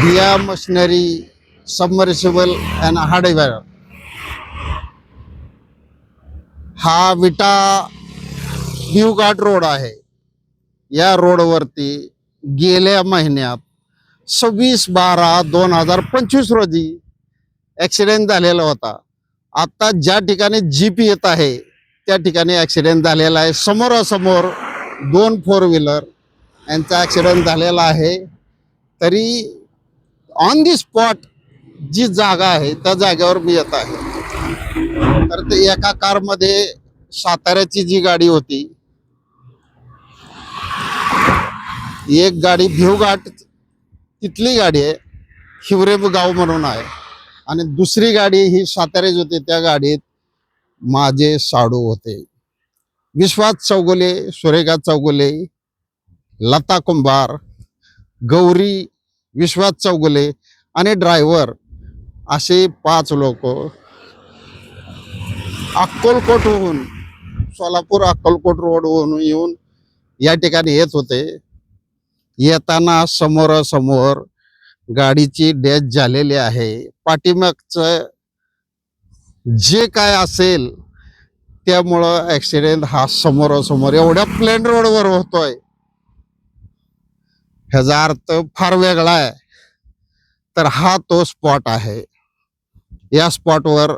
Diya machinery submersible and hardware हा Vita Bhivghat road आहे. या रोडवरती गेल्या महिन्यात 26/12/2025 रोजी ॲक्सिडेंट झालेला होता. आता ज्या ठिकाणी जीप येत आहे त्या ठिकाणी ॲक्सिडेंट झालेला आहे. समोरासमोर 2 फोर व्हीलर यांचा ॲक्सिडेंट झालेला आहे. तरी ऑन दी स्पॉट जी जागा आहे त्या जागेवर मी येत आहे. तर ते एका कारमध्ये साताऱ्याची जी गाडी होती, एक गाडी भिवघाट तिथली गाडी आहे, हिवरे गाव म्हणून आहे, आणि दुसरी गाडी ही साताऱ्याची होती. त्या गाडीत माझे साडू होते. विश्वास चौगुले, सुरेखा चौगुले, लता कुंभार, गौरी विश्वास चौगुले आणि ड्रायव्हर असे 5 लोक अक्कलकोटहून, सोलापूर अक्कलकोट रोडवरून येऊन या ठिकाणी येत होते. येताना समोरासमोर गाडीची डेथ झालेली आहे. पाठीमागचं जे काय असेल त्यामुळं ॲक्सिडेंट हा समोरासमोर एवढ्या प्लेन रोडवर होतोय. ह्याचा अर्थ फार वेगळा आहे. तर हा तो स्पॉट आहे. या स्पॉटवर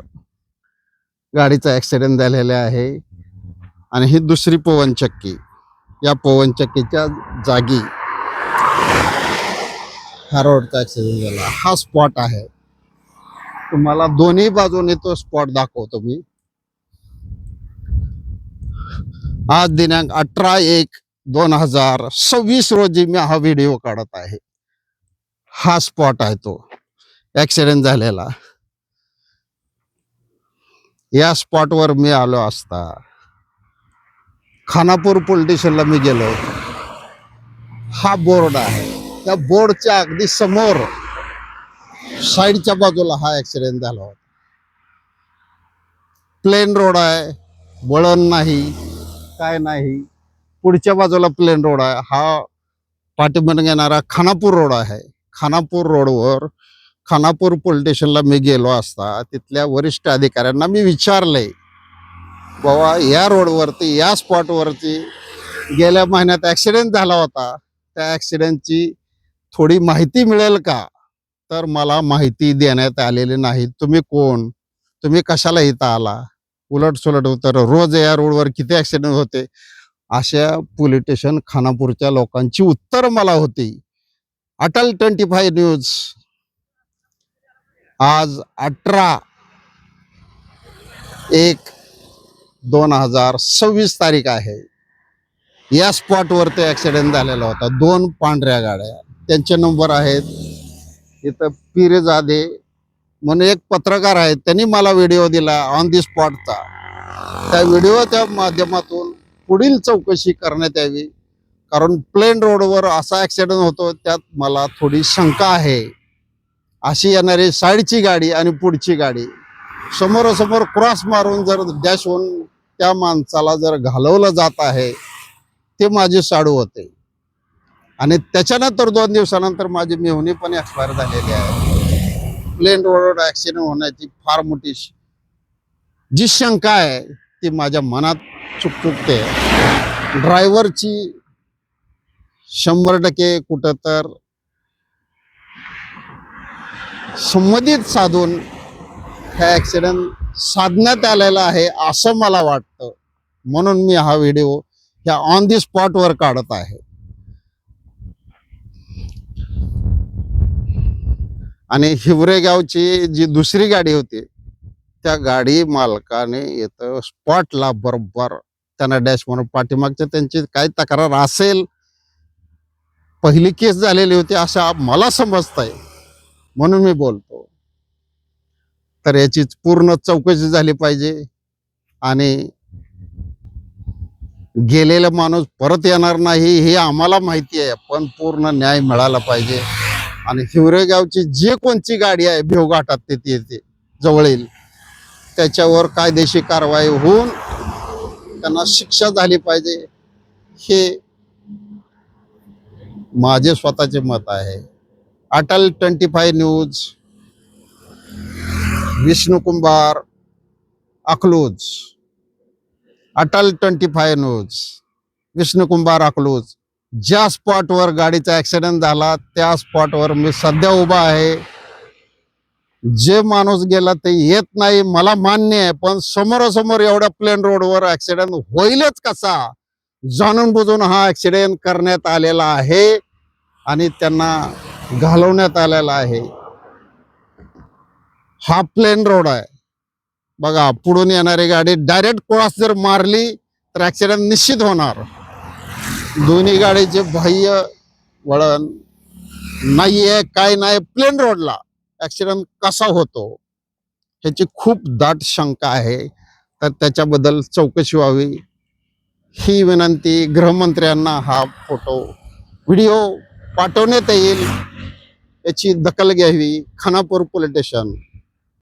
गाडीचा ॲक्सिडेंट झालेला आहे. आणि ही दुसरी पवनचक्की, या पवनचक्कीच्या जागी हा रोडचा ॲक्सिडेंट झाला. हा स्पॉट आहे. तुम्हाला दोन्ही बाजूने तो स्पॉट दाखवतो मी. आज दिनांक 18/1/2026 रोजी मी हा व्हिडिओ काढत आहे. हा स्पॉट आहे तो ॲक्सिडेंट झालेला. या स्पॉटवर मी आलो असता खानापूर पोलीस स्टेशनला मी गेलो. हा बोर्ड आहे. त्या बोर्डच्या अगदी समोर साईडच्या बाजूला हा ॲक्सिडेंट झाला होता. प्लेन रोड आहे, वळण नाही, काय नाही. पुढच्या बाजूला प्लेन रोड आहे. हा पाठीमागे येणारा खानापूर रोड आहे. खानापूर रोडवर खानापूर पोलीस स्टेशनला मी गेलो असता तिथल्या वरिष्ठ अधिकाऱ्यांना मी विचारलंय, बाबा या रोडवरती, या स्पॉटवरती गेल्या महिन्यात ॲक्सिडेंट झाला होता, त्या ॲक्सिडेंटची थोडी माहिती मिळेल का? तर मला माहिती देण्यात आलेली नाही. तुम्ही कोण, तुम्ही कशाला इथं आला? उलटसुलट उत्तर, रोज या रोडवर किती ॲक्सिडेंट होते, अशा पोलीस स्टेशन खानापूरच्या लोकांची उत्तर मला होती. अटल 25 न्यूज आज 18/1/2026 तारीख आहे. या स्पॉटवर ते ॲक्सिडेंट झालेला होता. 2 पांढऱ्या गाड्या, त्यांचे नंबर आहेत इथं. पिरेजादे म्हणून एक पत्रकार आहेत, त्यांनी मला व्हिडिओ दिला ऑन दी स्पॉटचा. त्या व्हिडिओच्या माध्यमातून पुढील चौकशी करण्यात यावी. कारण प्लेन रोडवर असा ॲक्सिडेंट होतो, त्यात मला थोडी शंका आहे. अशी येणारी साईडची गाडी आणि पुढची गाडी समोरासमोर क्रॉस मारून जर डॅश होऊन त्या माणसाला जर घालवलं जात आहे, ते माझे साडू होते. आणि त्याच्यानंतर 2 दिवसानंतर माझी मेहुणी पण एक्सपायर झालेली आहे. प्लेन रोडवर ॲक्सिडेंट होण्याची फार मोठी जी शंका आहे ती माझ्या मनात चुकचुकते. ड्रायव्हरची 100% कुठं तर संमतीत साधून हा ॲक्सिडेंट साधण्यात आलेला आहे असं मला वाटतं. म्हणून मी हा व्हिडिओ ह्या ऑन दी स्पॉटवर काढत आहे. आणि हिवरेगावची जी दुसरी गाडी होती त्या गाडी मालकाने इथं स्पॉटला बरोबर त्यांना डॅश म्हणून, पाठीमागच्या त्यांची काही तक्रार असेल, पहिली केस झालेली होती असं मला समजतंय, म्हणून मी बोलतो. तर याची पूर्ण चौकशी झाली पाहिजे. आणि गेलेला माणूस परत येणार नाही हे आम्हाला माहिती आहे, पण पूर्ण न्याय मिळाला पाहिजे. आणि हिवरेगावची जे कोणची गाडी आहे भिवघाटात तिथे येते जवळील, त्याच्यावर कायदेशीर कारवाई होऊन त्यांना शिक्षा झाली पाहिजे, हे माझे स्वतःचे मत आहे. अटल 25 न्यूज, विष्णू कुंभार, अकलूज. अटल 25 न्यूज, विष्णू कुंभार, अकलूज. ज्या स्पॉटवर गाडीचा ॲक्सिडेंट झाला त्या स्पॉटवर मी सध्या उभा आहे. जे माणूस गेला ते येत नाही मला मान्य आहे, पण समोरासमोर एवढ्या प्लेन रोडवर ॲक्सिडेंट होईलच कसा जाणून बुजून हा ॲक्सिडेंट करण्यात आलेला आहे आणि त्यांना घालवण्यात आलेला आहे. हा प्लेन रोड आहे बघा, पुढून येणारी गाडी डायरेक्ट क्रॉस जर मारली तर ॲक्सिडेंट निश्चित होणार. दोन्ही गाडीचे बाह्य वळण नाहीये, काय नाही, प्लेन रोडला ॲक्सिडेंट कसा होतो ह्याची खूप दाट शंका आहे. तर त्याच्याबद्दल चौकशी व्हावी ही विनंती. गृहमंत्र्यांना हा फोटो व्हिडिओ पाठवण्यात येईल याची दखल घ्यावी. Khanapur police station.